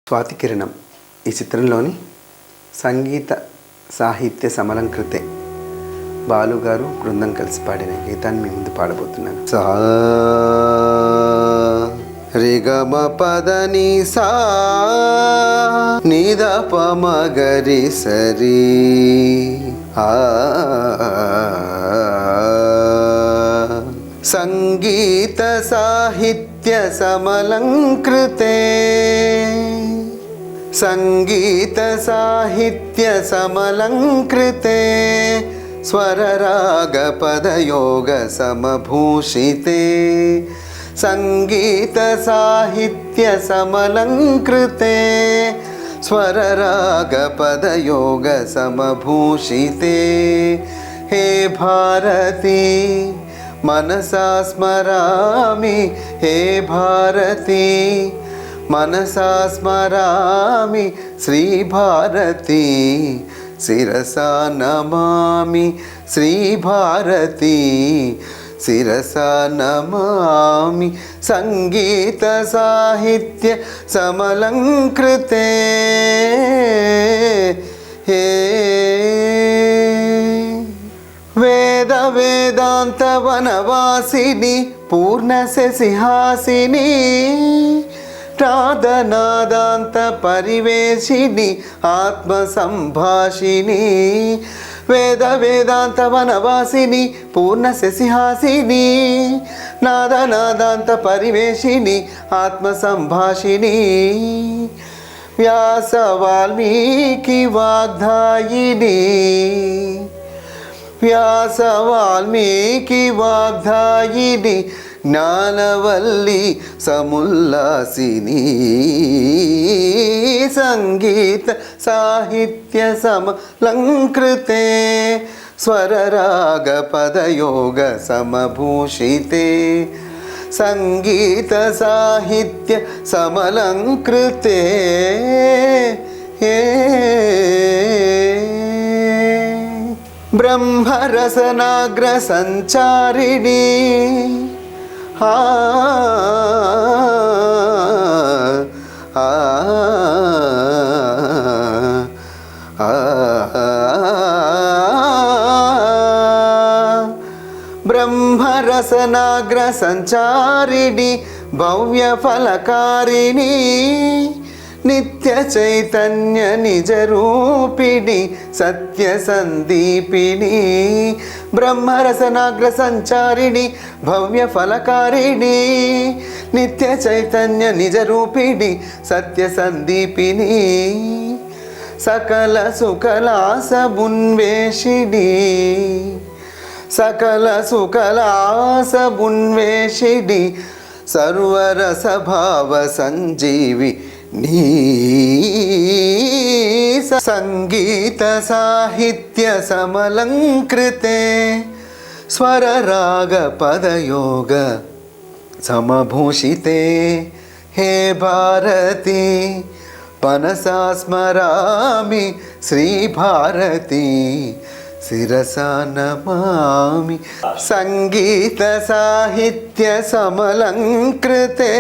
స్వాతి కిరణం ఈ చిత్రంలోని సంగీత సాహిత్య సమలంకృతే బాలు గారు బృందం కలిసి పాడిన గీతాన్ని మీ ముందు పాడబోతున్నాను. సా రిగమ పదని సా నిద పమగరి సరి సంగీత సాహిత్య సమలంకృతే సంగీత సాహిత్య సమలంకృతే స్వరరాగ పదయోగ సమభూషితే సంగీత సాహిత్య సమలంకృతే స్వరరాగ పదయోగ సమభూషితే హే భారతి మనసా స్మరామి హే భారతి మనసా స్మరామి శ్రీ భారతి శిరసా నమామి శ్రీ భారతి శిరసా నమామి సంగీత సాహిత్య సమలంకృతే హే వేద వేదాంత వనవాసిని పూర్ణ శశిహాసిని నాదనాదాంత పరివేశిని ఆత్మ సంభాషిని వేద వేదాంత వనవాసిని పూర్ణ శశిహాసిని నాదనాదాంత పరివేశిని ఆత్మ సంభాషిని వ్యాస వాల్మీకి వాగ్దాయిని వ్యాస వాల్మీకి వాగ్దాయిని జ్ఞానవల్లి సముల్లాసిని సంగీత సాహిత్య సమలంకృతే స్వరరాగ పదయోగ సమభూషితే సంగీత సాహిత్య సమలంకృతే బ్రహ్మరసనాగ్ర సంచారిణి బ్రహ్మరసనాగ్ర సంచారిణి భవ్య ఫలకారిణి నిత్య చైతన్య నిజ రూపిణి సత్య సందీపిని బ్రహ్మరసనాగ్ర సంచారిణి భవ్య ఫలకారిణి నిత్య చైతన్య నిజ రూపిణి సత్య సందీపిని సకల సుకలాస ఉన్వేషిణి సకల సుకలాస ఉన్వేషిణి సర్వరసభావ సంజీవి నీ సంగీత సాహిత్య సమలంకృతే స్వరరాగ పదయోగ సమభూషితే హే భారతి మనసా స్మరామి శ్రీ భారతి శిరసా నమామి సంగీత సాహిత్య సమలంకృతే